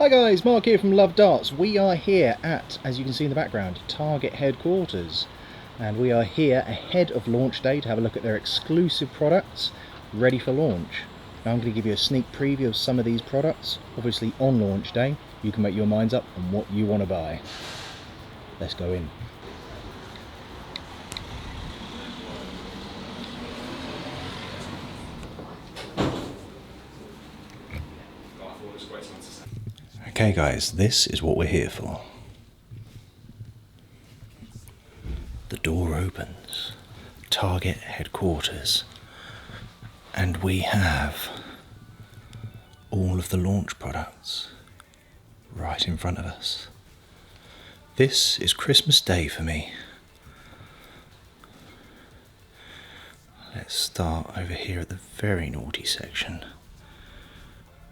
Hi guys, Mark here from LoveDarts. We are here at, as you can see in the background, Target headquarters. And we are here ahead of launch day to have a look at their exclusive products ready for launch. Now I'm going to give you a sneak preview of some of these products. Obviously on launch day, you can make your minds up on what you want to buy. Let's go in. Okay guys, this is what we're here for. The door opens, Target headquarters, and we have all of the launch products right in front of us. This is Christmas Day for me. Let's start over here at the very naughty section.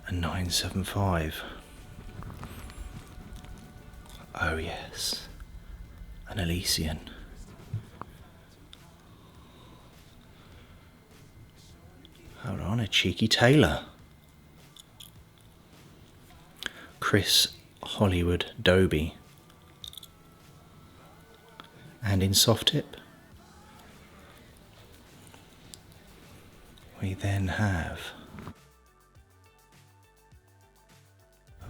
A 975. Oh yes, an Elysian. Hold on, a cheeky Taylor. Chris Hollywood Doby. And in SoftTip, we then have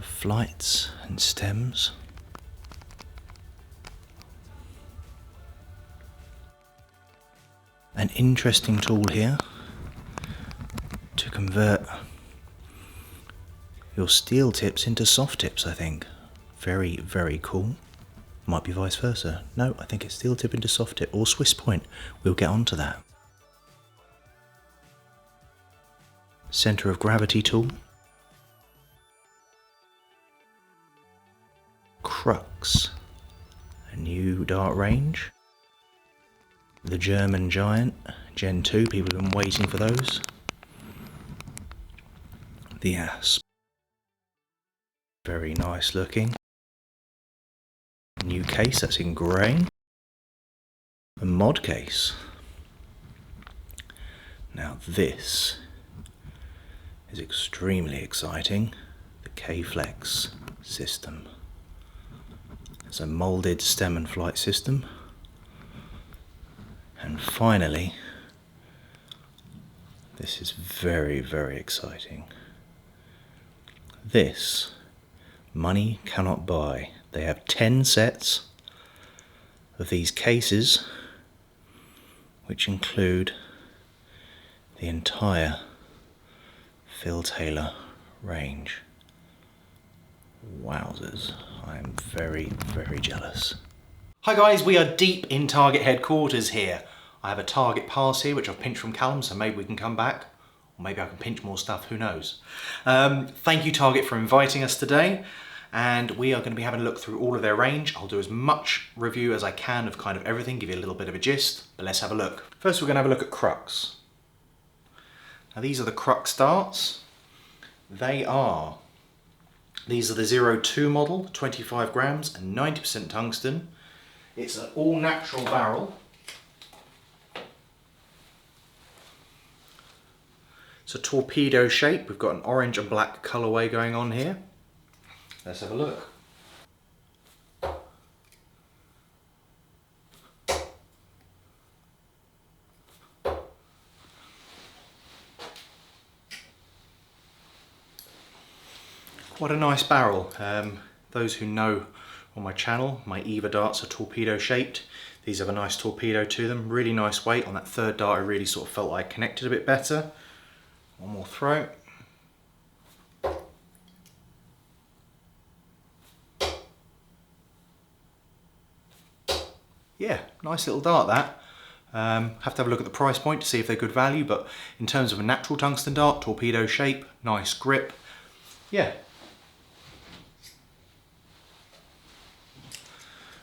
flights and stems. An interesting tool here to convert your steel tips into soft tips, I think. Very, very cool. Might be vice versa. No, I think it's steel tip into soft tip or Swiss point. We'll get onto that. Centre of gravity tool. Crux, a new dart range. The German Giant, Gen 2, people have been waiting for those. The ASps, very nice looking. New case, that's in grey. A mod case. Now this is extremely exciting, the K-Flex system. It's a moulded stem and flight system. And finally, this is very, very exciting. This, money cannot buy. They have 10 sets of these cases, which include the entire Phil Taylor range. Wowzers, I am very, very jealous. Hi guys, we are deep in Target headquarters here. I have a Target pass here, which I've pinched from Callum, so maybe we can come back. Or maybe I can pinch more stuff, who knows. Thank you Target for inviting us today. And we are going to be having a look through all of their range. I'll do as much review as I can of kind of everything, give you a little bit of a gist, but let's have a look. First we're going to have a look at Crux. Now these are the Crux darts. These are the 02 model, 25 grams and 90% tungsten. It's an all natural barrel. It's a torpedo shape. We've got an orange and black colourway going on here. Let's have a look. What a nice barrel. Those who know on my channel, my Eva darts are torpedo shaped. These have a nice torpedo to them. Really nice weight. On that third dart I really sort of felt like I connected a bit better. One more throw. Yeah, nice little dart that. Have to have a look at the price point to see if they're good value, but in terms of a natural tungsten dart, torpedo shape, nice grip. Yeah.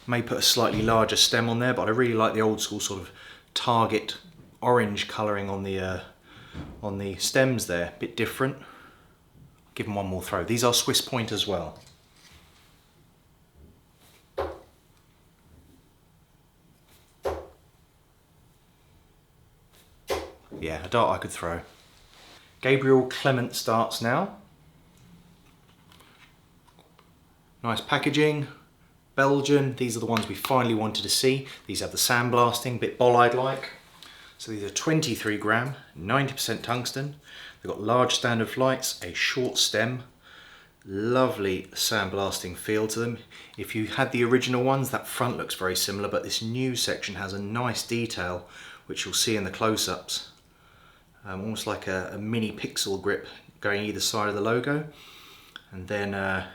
May put a slightly larger stem on there, but I really like the old school sort of Target orange colouring on the stems there, a bit different. Give them one more throw. These are Swiss point as well. Yeah, a dart I could throw. Gabriel Clement starts now. Nice packaging, Belgian. These are the ones we finally wanted to see. These have the sandblasting, a bit bolide-like. So these are 23 gram, 90% tungsten. They've got large standard flights, a short stem, lovely sandblasting feel to them. If you had the original ones, that front looks very similar, but this new section has a nice detail, which you'll see in the close-ups. Almost like a mini pixel grip going either side of the logo. And then a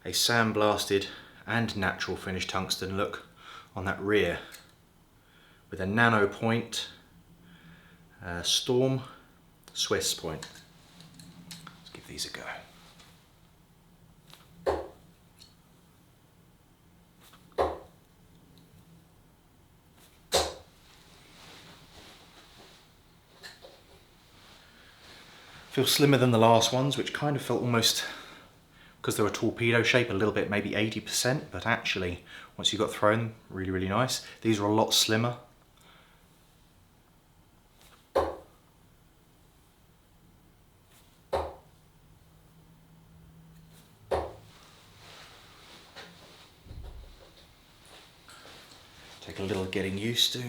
sandblasted and natural finish tungsten look on that rear with a nano point, Storm, Swiss point. Let's give these a go. Feels slimmer than the last ones, which kind of felt almost, because they were torpedo shape, a little bit, maybe 80%, but actually, once you got thrown, really, really nice. These are a lot slimmer. Take a little getting used to.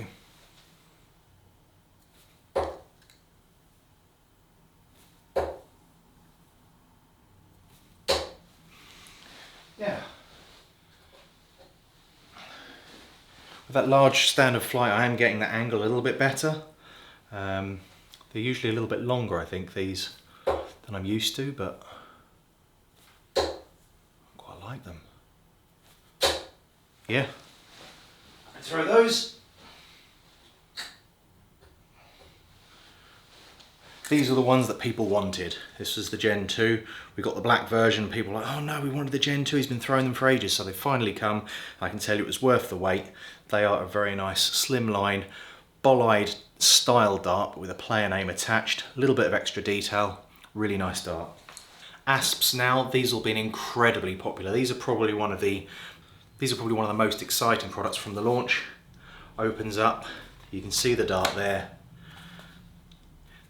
Yeah. With that large stand of flight, I am getting that angle a little bit better. They're usually a little bit longer, I think, these, than I'm used to, but I quite like them. Yeah. Throw those. These are the ones that people wanted. This was the Gen 2. We got the black version. People were like, oh no, we wanted the Gen 2. He's been throwing them for ages. So they finally come. I can tell you it was worth the wait. They are a very nice slimline bolide style dart, but with a player name attached. A little bit of extra detail. Really nice dart. ASps now, these have been incredibly popular. These are probably one of the most exciting products from the launch. Opens up, you can see the dart there.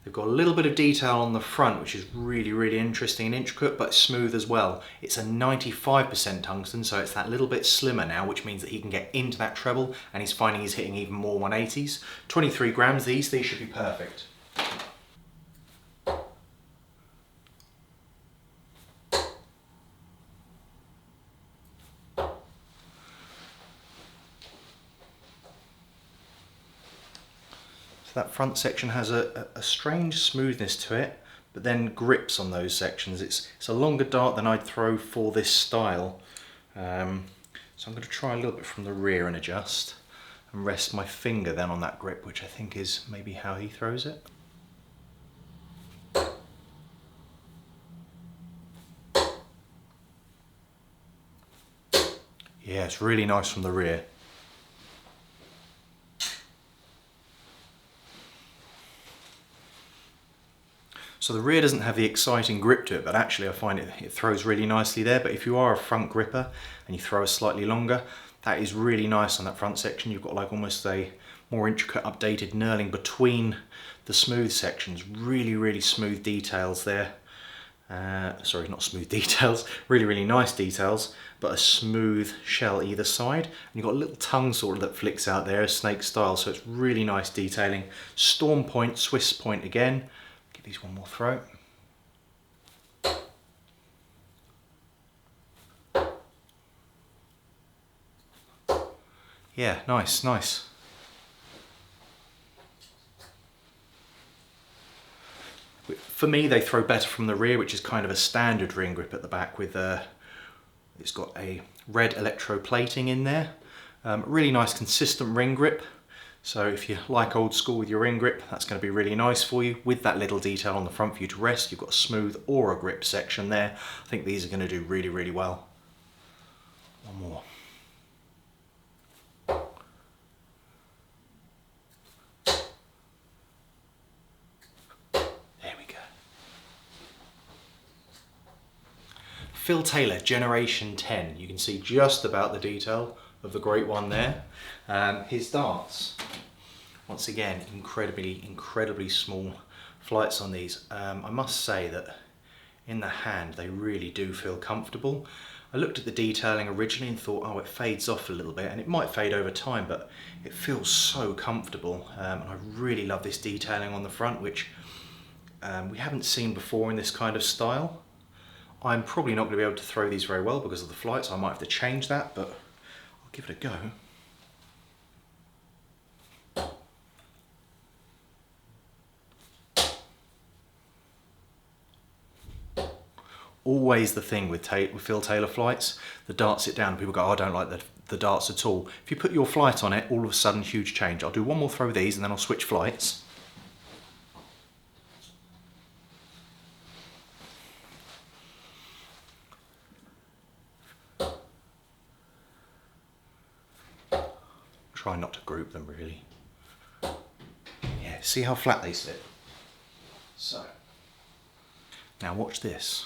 They've got a little bit of detail on the front, which is really, really interesting and intricate, but smooth as well. It's a 95% tungsten, so it's that little bit slimmer now, which means that he can get into that treble, and he's finding he's hitting even more 180s. 23 grams, these should be perfect. That front section has a strange smoothness to it, but then grips on those sections. It's a longer dart than I'd throw for this style. So I'm going to try a little bit from the rear and adjust, and rest my finger then on that grip, which I think is maybe how he throws it. Yeah, it's really nice from the rear. So the rear doesn't have the exciting grip to it, but actually I find it throws really nicely there. But if you are a front gripper and you throw a slightly longer, that is really nice on that front section. You've got like almost a more intricate updated knurling between the smooth sections. Really, really smooth details there. Sorry, not smooth details, really, really nice details, but a smooth shell either side. And you've got a little tongue sort of that flicks out there, snake style, so it's really nice detailing. Storm point, Swiss point again. Give these one more throw. Yeah, nice, nice. For me, they throw better from the rear, which is kind of a standard ring grip at the back with it's got a red electroplating in there. Really nice consistent ring grip. So if you like old school with your ring grip, that's going to be really nice for you. With that little detail on the front for you to rest, you've got a smooth or a grip section there. I think these are going to do really, really well. One more. There we go. Phil Taylor, Generation 10. You can see just about the detail of the great one there. His darts. Once again, incredibly small flights on these. I must say that in the hand they really do feel comfortable. I looked at the detailing originally and thought, oh, it fades off a little bit, and it might fade over time, but it feels so comfortable. And I really love this detailing on the front, which we haven't seen before in this kind of style. I'm probably not going to be able to throw these very well because of the flight, so I might have to change that, but I'll give it a go. Always the thing with Phil Taylor flights, the darts sit down and people go, oh, I don't like the darts at all. If you put your flight on it, all of a sudden huge change. I'll do one more throw of these and then I'll switch flights. Try not to group them really. Yeah, see how flat they sit? So, now watch this.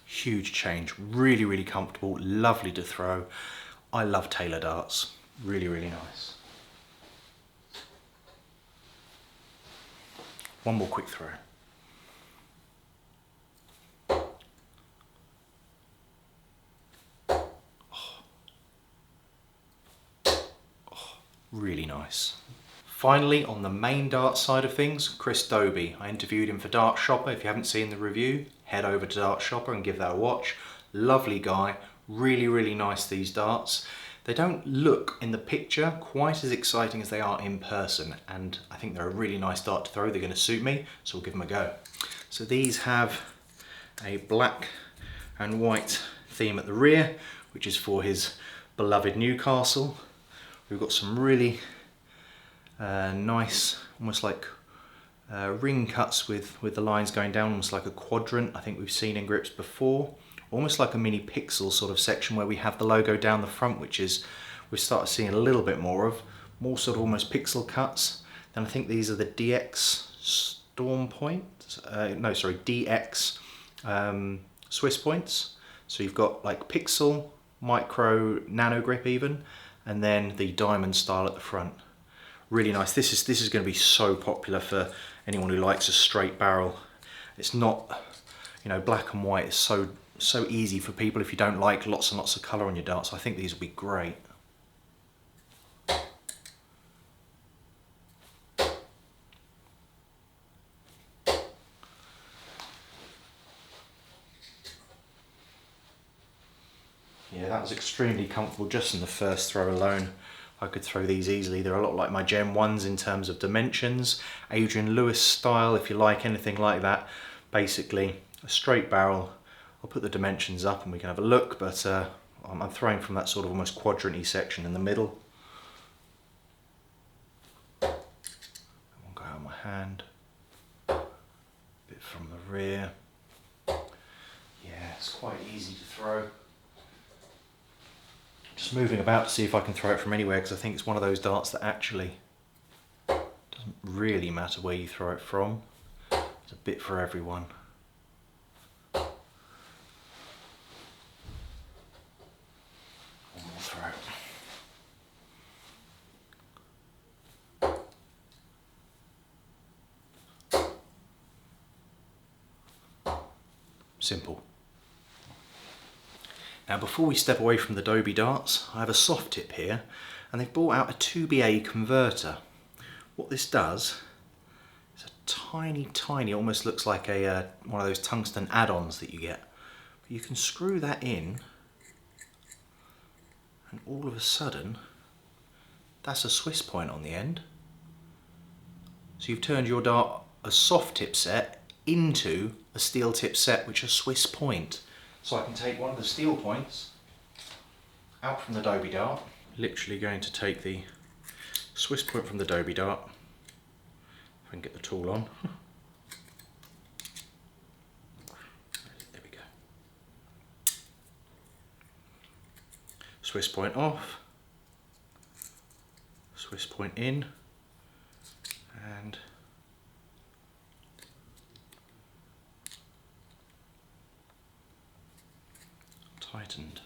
Huge change, really, really comfortable, lovely to throw. I love Taylor darts, really, really nice. One more quick throw. Really nice. Finally, on the main dart side of things, Doby. I interviewed him for Dart Shopper. If you haven't seen the review, head over to Dart Shopper and give that a watch. Lovely guy, really, really nice, these darts. They don't look in the picture quite as exciting as they are in person, and I think they're a really nice dart to throw. They're going to suit me, so we'll give them a go. So these have a black and white theme at the rear, which is for his beloved Newcastle. We've got some really nice, almost like ring cuts with the lines going down, almost like a quadrant. I think we've seen in grips before. Almost like a mini pixel sort of section where we have the logo down the front, which is we've started seeing a little bit more of. More sort of almost pixel cuts. Then I think these are the DX Storm Points. DX Swiss points. So you've got like pixel, micro, nano grip even, and then the diamond style at the front. Really nice. This is going to be so popular for anyone who likes a straight barrel. It's not, you know, black and white is so easy for people if you don't like lots and lots of colour on your darts. I think these will be great. Yeah, that was extremely comfortable just in the first throw alone. I could throw these easily. They're a lot like my Gen 1s in terms of dimensions. Adrian Lewis style, if you like anything like that. Basically, a straight barrel. I'll put the dimensions up and we can have a look, but I'm throwing from that sort of almost quadrant-y section in the middle. That one go out of my hand. A bit from the rear. Yeah, it's quite easy to throw. Just moving about to see if I can throw it from anywhere, because I think it's one of those darts that actually doesn't really matter where you throw it from. There's a bit for everyone. One more throw. Simple. Now before we step away from the Doby darts, I have a SoftTip here, and they've brought out a 2BA converter. What this does is a tiny, almost looks like a one of those tungsten add-ons that you get. But you can screw that in, and all of a sudden, that's a Swiss point on the end. So you've turned your dart, a SoftTip set, into a steel tip set, which is a Swiss point. So I can take one of the steel points out from the Doby dart. Literally going to take the Swiss point from the Doby dart. If I can get the tool on. There we go. Swiss point off. Swiss point in. And tightened.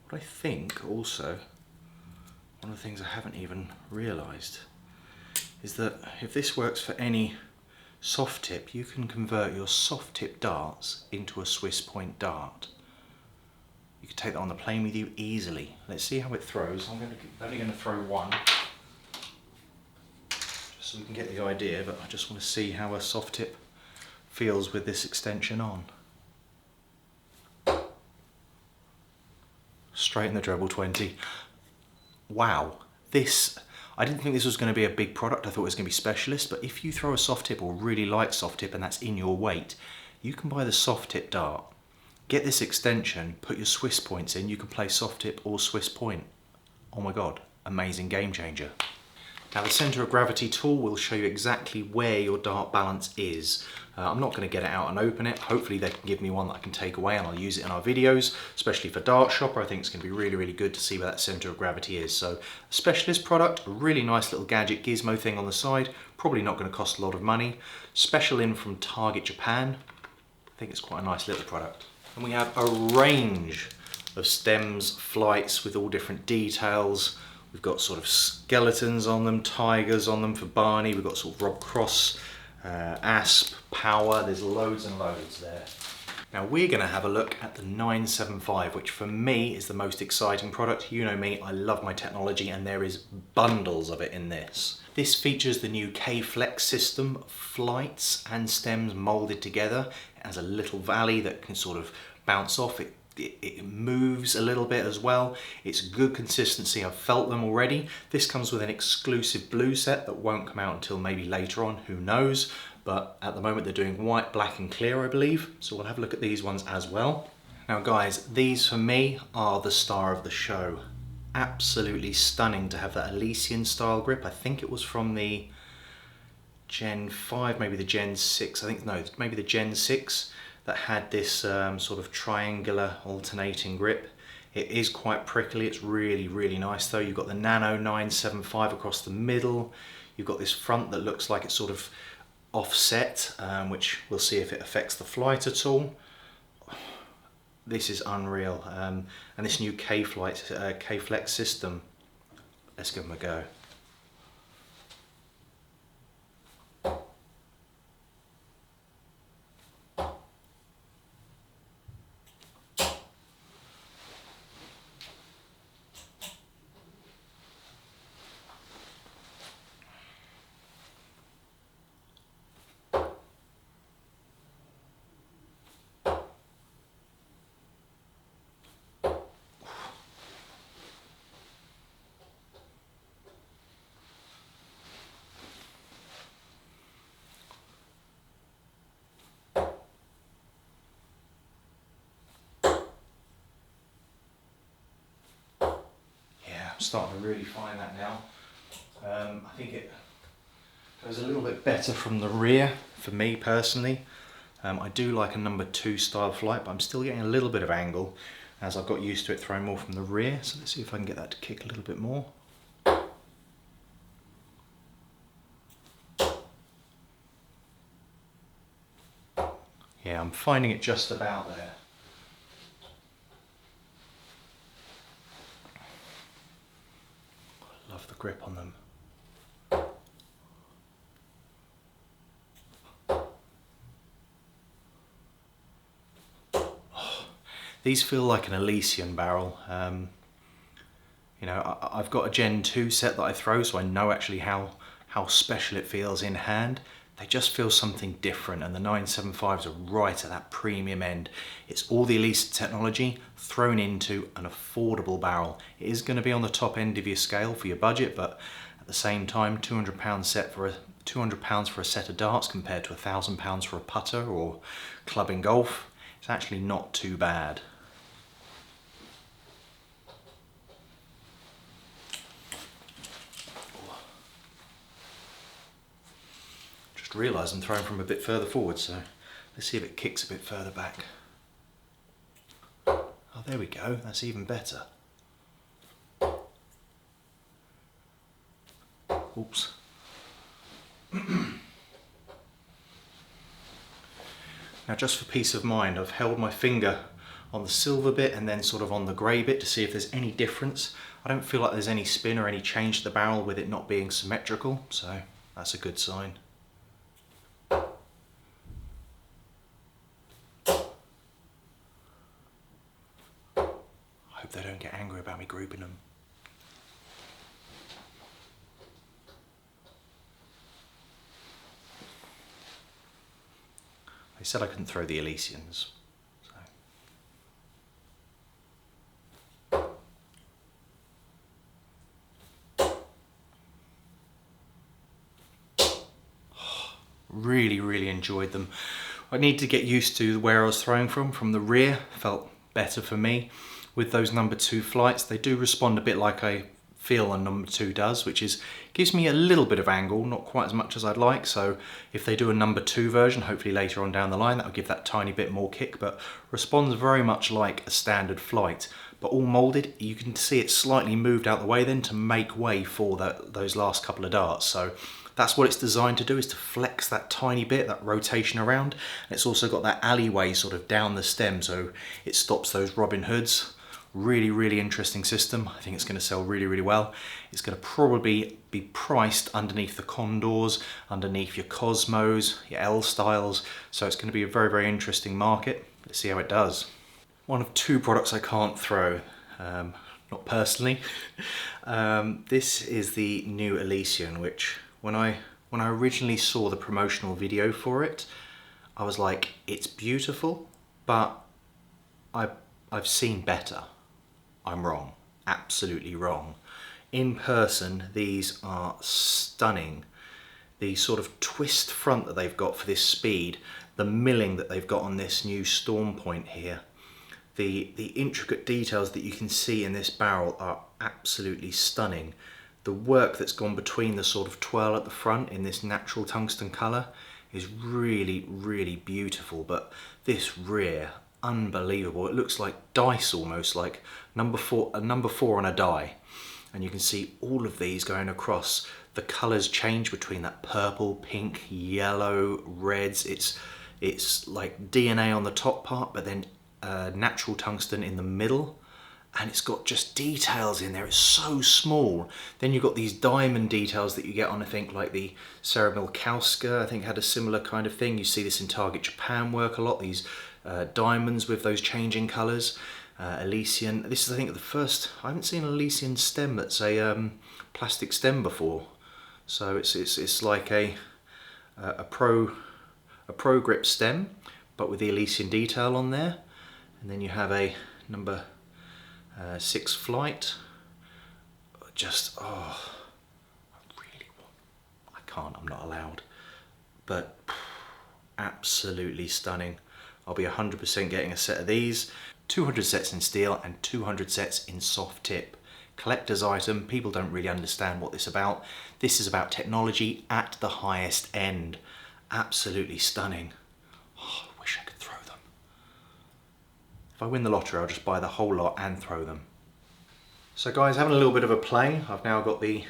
What I think also one of the things I haven't even realised is that if this works for any soft tip, you can convert your soft tip darts into a Swiss point dart. You can take that on the plane with you easily. Let's see how it throws. I'm only going to throw one, just so we can get the idea, but I just want to see how a soft tip feels with this extension on. Straight in the treble 20. Wow, I didn't think this was going to be a big product. I thought it was going to be specialist, but if you throw a soft tip or really like soft tip and that's in your weight, you can buy the soft tip dart, get this extension, put your Swiss points in, you can play soft tip or Swiss point. Oh my God, amazing game changer. Now the centre of gravity tool will show you exactly where your dart balance is. I'm not going to get it out and open it. Hopefully they can give me one that I can take away and I'll use it in our videos, especially for Dart Shopper. I think it's going to be really, really good to see where that centre of gravity is. So a specialist product, a really nice little gadget gizmo thing on the side, probably not going to cost a lot of money. Special in from Target Japan. I think it's quite a nice little product. And we have a range of stems, flights with all different details. We've got sort of skeletons on them, tigers on them for Barney. We've got sort of Rob Cross, ASP, Power. There's loads and loads there. Now we're going to have a look at the 975, which for me is the most exciting product. You know me, I love my technology and there is bundles of it in this. This features the new K-Flex system, flights and stems molded together. It has a little valley that can sort of bounce off. It moves a little bit as well. It's good consistency. I've felt them already. This comes with an exclusive blue set that won't come out until maybe later on, who knows, but at the moment they're doing white, black and clear, I believe, so we'll have a look at these ones as well. Now guys, these for me are the star of the show. Absolutely stunning to have that Elysian style grip. I think it was from the Gen 5, maybe the Gen 6, maybe the Gen 6 that had this sort of triangular alternating grip. It is quite prickly, it's really, really nice though. You've got the Nano 975 across the middle. You've got this front that looks like it's sort of offset, which we'll see if it affects the flight at all. This is unreal. And this new K-Flex system, let's give them a go. Starting to really find that now. I think it goes a little bit better from the rear for me personally. I do like a number 2 style flight, but I'm still getting a little bit of angle as I've got used to it throwing more from the rear. So let's see if I can get that to kick a little bit more. Yeah, I'm finding it just about there. Love the grip on them. Oh, these feel like an Elysian barrel. You know, I've got a Gen 2 set that I throw, so I know actually how special it feels in hand. They just feel something different, and the 975s are right at that premium end. It's all the Elysian technology thrown into an affordable barrel. It is going to be on the top end of your scale for your budget, but at the same time, £200 for a set of darts compared to £1,000 for a putter or clubbing golf. It's actually not too bad. Realise I'm throwing from a bit further forward, so let's see if it kicks a bit further back. Oh, there we go, that's even better. Oops. Now just for peace of mind, I've held my finger on the silver bit and then sort of on the grey bit to see if there's any difference. I don't feel like there's any spin or any change to the barrel with it not being symmetrical, so that's a good sign. I hope they don't get angry about me grouping them. They said I couldn't throw the Elysians. Really enjoyed them. I need to get used to where I was throwing from the rear. Felt better for me. With those number 2 flights, they do respond a bit like I feel a number 2 does, which is gives me a little bit of angle, not quite as much as I'd like. So if they do a number 2 version, hopefully later on down the line, that'll give that tiny bit more kick, but responds very much like a standard flight. But all molded, you can see it slightly moved out the way then to make way for those last couple of darts. So that's what it's designed to do, is to flex that tiny bit, that rotation around. And it's also got that alleyway sort of down the stem, so it stops those Robin Hoods. Really interesting system. I think it's going to sell really well. It's going to probably be priced underneath the Condors, underneath your Cosmos, your L styles. So it's going to be a very interesting market. Let's see how it does. One of 2 products I can't throw, not personally. This is the new Elysian, which when I originally saw the promotional video for it, I was like, it's beautiful, but I've seen better. I'm wrong, absolutely wrong. In person, these are stunning. The sort of twist front that they've got for this speed, the milling that they've got on this new Storm Point here, the intricate details that you can see in this barrel are absolutely stunning. The work that's gone between the sort of twirl at the front in this natural tungsten colour is really beautiful, but this rear, unbelievable. It looks like dice almost, like a number 4 on a die. And you can see all of these going across. The colours change between that purple, pink, yellow, reds. It's like DNA on the top part, but then natural tungsten in the middle. And it's got just details in there. It's so small. Then you've got these diamond details that you get on, I think, like the Ceramilkowska, I think had a similar kind of thing. You see this in Target Japan work a lot, these diamonds with those changing colours. Elysian, this is I think the first, I haven't seen an Elysian stem that's a plastic stem before. So it's like a pro grip stem, but with the Elysian detail on there. And then you have a number 6 flight. Just, oh, I really want, I can't, I'm not allowed. But absolutely stunning. I'll be 100% getting a set of these. 200 sets in steel and 200 sets in soft tip. Collector's item, people don't really understand what this is about. This is about technology at the highest end. Absolutely stunning. Oh, I wish I could throw them. If I win the lottery, I'll just buy the whole lot and throw them. So guys, having a little bit of a play. I've now got the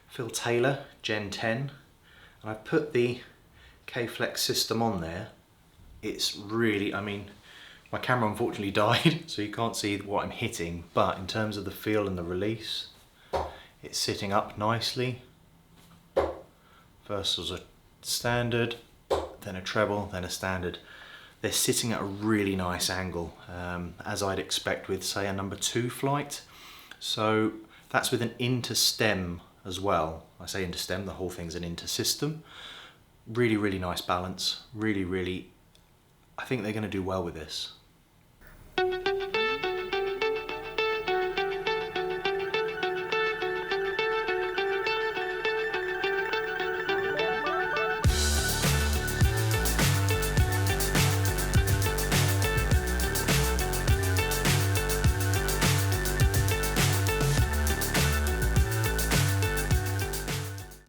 Phil Taylor Gen 10, and I've put the K-Flex system on there. It's really, I mean, my camera unfortunately died, so you can't see what I'm hitting, but in terms of the feel and the release, it's sitting up nicely. First was a standard, then a treble, then a standard. They're sitting at a really nice angle, as I'd expect with, say, a number 2 flight. So that's with an inter-stem as well. I say inter-stem, the whole thing's an inter-system. Really nice balance. Really, I think they're going to do well with this.